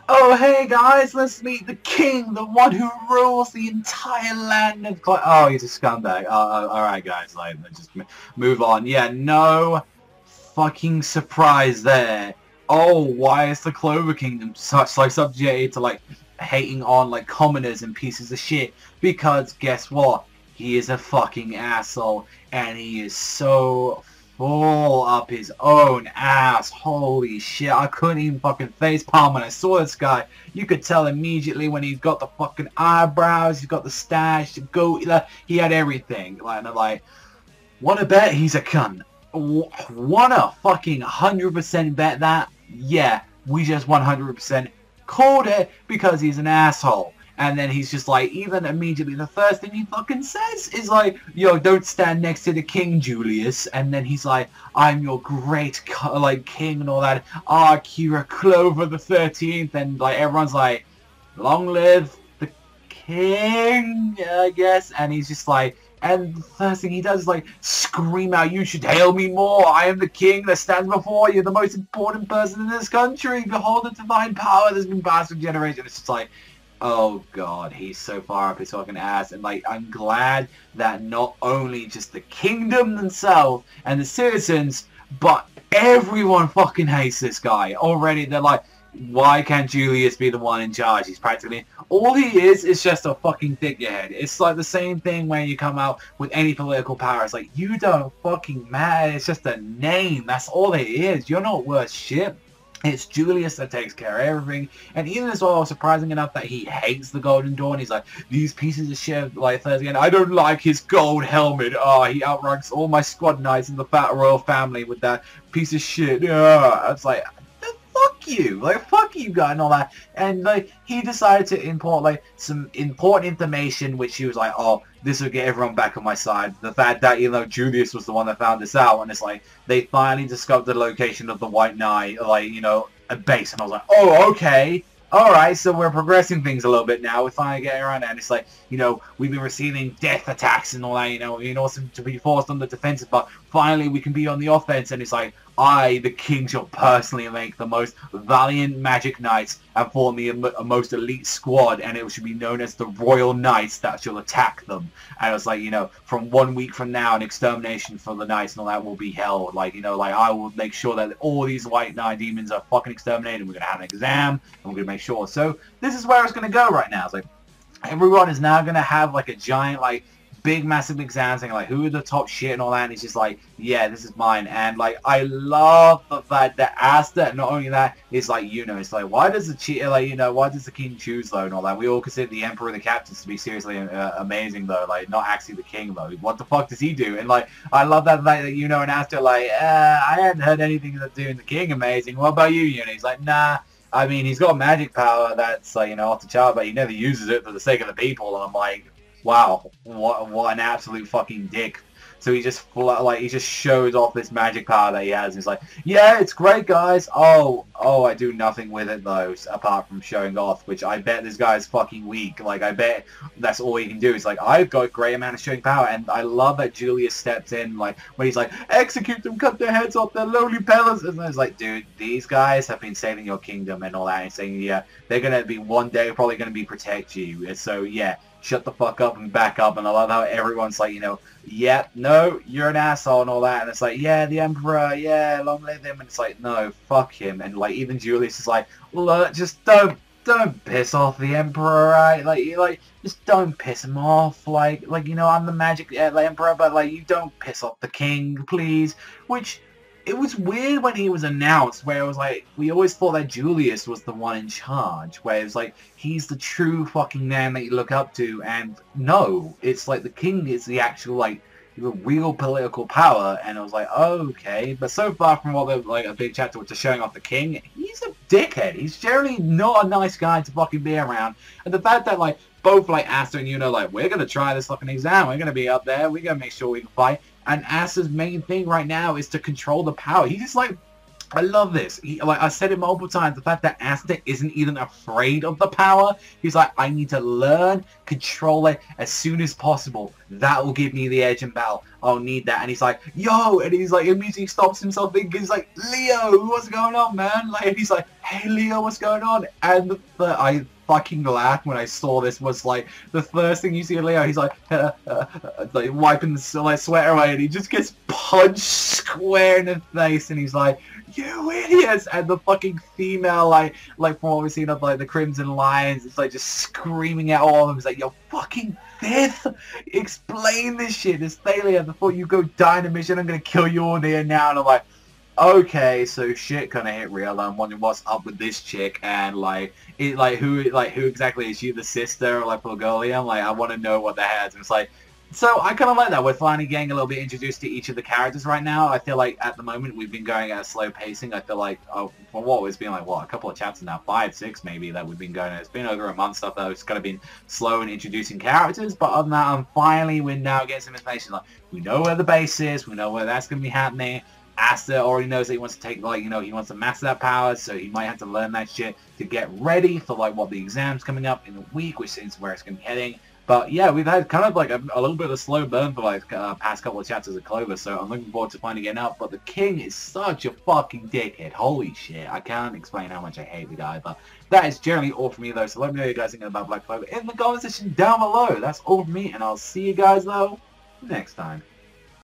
Oh, hey guys, let's meet the king, the one who rules the entire land of Oh, he's a scumbag. Alright guys, like, let's just move on. Yeah, no fucking surprise there. Oh, why is the Clover Kingdom such, like, subjugated to, like, hating on, like, commoners and pieces of shit? Because, guess what? He is a fucking asshole, and he is so full up his own ass. Holy shit, I couldn't even fucking facepalm when I saw this guy. You could tell immediately when he's got the fucking eyebrows, he's got the stash, the goat, he had everything. Like, wanna bet he's a cunt? Wanna fucking 100% bet that? Yeah, we just 100% called it because he's an asshole. And then he's just like, even immediately, the first thing he fucking says is like, yo, don't stand next to the king, Julius. And then he's like, I'm your great, like, king and all that. Ah, Kira Clover the 13th. And, like, everyone's like, long live the king, I guess. And he's just like, and the first thing he does is, like, scream out, you should hail me more. I am the king that stands before you, the most important person in this country. Behold the divine power that's been passed for generations. It's just like, oh god, he's so far up his fucking ass. And, like, I'm glad that not only just the kingdom themselves and the citizens, but everyone fucking hates this guy. Already they're like, why can't Julius be the one in charge? He's practically, all he is just a fucking figurehead. It's like the same thing when you come out with any political power. It's like, you don't fucking matter. It's just a name. That's all it is. You're not worth shit. It's Julius that takes care of everything. And even as well, surprising enough that he hates the Golden Dawn. He's like, these pieces of shit, like, Thursday, and I don't like his gold helmet. Oh, he outranks all my squad knights in the fat royal family with that piece of shit. Yeah, it's like, fuck you, like, fuck you guy and all that. And, like, he decided to import, like, some important information, which he was like, oh, this will get everyone back on my side. The fact that, you know, Julius was the one that found this out, and it's like, they finally discovered the location of the White Knight, like, you know, a base, and I was like, oh, okay. Alright, so we're progressing things a little bit now. We're finally getting around it. And it's like, you know, we've been receiving death attacks and all that, you know, to be forced on the defensive, but finally we can be on the offense. And it's like, I, the king, shall personally make the most valiant magic knights and form the most elite squad, and it should be known as the Royal Knights that shall attack them. And it was like, you know, from 1 week from now, an extermination for the knights and all that will be held. Like, you know, like, I will make sure that all these White Knight demons are fucking exterminated. We're going to have an exam, and we're going to make sure. So, this is where it's going to go right now. It's like, everyone is now going to have, like, a giant, like, big massive exam saying, like, who are the top shit and all that, and it's just like, yeah, this is mine. And, like, I love the fact that Asta, not only that, it's like, you know, it's like, why does why does the king choose, though, and all that? We all consider the emperor and the captains to be seriously amazing, though, like, not actually the king, though. What the fuck does he do? And, like, I love that fact that, you know, and Asta, like, I hadn't heard anything that's doing the king amazing. What about you, know? He's like, nah. I mean, he's got magic power that's, like, you know, off the chart, but he never uses it for the sake of the people, and I'm like, wow, what an absolute fucking dick. So he just he just shows off this magic power that he has. And he's like, yeah, it's great, guys. Oh, I do nothing with it though, apart from showing off. Which I bet this guy's fucking weak. Like, I bet that's all he can do. Is like, I've got a great amount of showing power, and I love that Julius steps in, like when he's like, execute them, cut their heads off, their lowly pillars. And it's like, dude, these guys have been saving your kingdom and all that. And saying, yeah, they're gonna be one day probably gonna be protect you. And so yeah. Shut the fuck up and back up. And I love how everyone's like, you know, yeah, no, you're an asshole and all that. And it's like, yeah, the emperor, yeah, long live him. And it's like, no, fuck him. And like, even Julius is like, look, just don't piss off the emperor, right? Like, just don't piss him off. Like, you know, I'm the magic emperor, but like, you don't piss off the king, please. Which, it was weird when he was announced, where it was like, we always thought that Julius was the one in charge, where it was like, he's the true fucking man that you look up to, and no, it's like the king is the actual, like, the real political power, and I was like, okay, but so far from what the, like, a big chapter which is showing off the king, he's a dickhead. He's generally not a nice guy to fucking be around, and the fact that, like, both, like, Asta and Yuno, like, we're gonna try this fucking exam, we're gonna be up there, we're gonna make sure we can fight, and Asta's main thing right now is to control the power. He's just like, I love this. Like I said it multiple times, the fact that Asta isn't even afraid of the power. He's like, I need to learn, control it as soon as possible. That will give me the edge in battle. I'll need that. And he's like, yo, and he's like, immediately stops himself thinking, he's like, Leo, what's going on, man? Like, and he's like, hey, Leo, what's going on? And I fucking laughed when I saw this. Was like, the first thing you see of Leo, he's like wiping the like, sweat away, and he just gets punched square in the face, and he's like, you idiots! And the fucking female, like from what we've seen of like the Crimson Lions, it's like just screaming at all of them. It's like, yo, fucking fifth, explain this shit, this failure before you go die in a mission. I'm gonna kill you all here now. And I'm like, okay, so shit kind of hit real. I'm wondering what's up with this chick, and who exactly is she? The sister, or like Bulgarian? Like, I want to know what the heck. And it's like, so I kind of like that. We're finally getting a little bit introduced to each of the characters right now. I feel like at the moment we've been going at a slow pacing. I feel like, for what it's been like, what, a couple of chapters now, 5, 6 maybe, that we've been going. It's been over a month stuff though. It's kind of been slow in introducing characters. But other than that, we're now getting some information. Like, we know where the base is. We know where that's going to be happening. Asta already knows that he wants to take, like, he wants to master that power, so he might have to learn that shit to get ready for, like, what the exam's coming up in a week, which seems where it's going to be heading. But, yeah, we've had kind of, like, a little bit of a slow burn for, like, past couple of chapters of Clover, so I'm looking forward to finally getting up. But the King is such a fucking dickhead. Holy shit. I can't explain how much I hate the guy, but that is generally all for me, though, so let me know what you guys think about Black Clover in the comment section down below. That's all for me, and I'll see you guys, though, next time.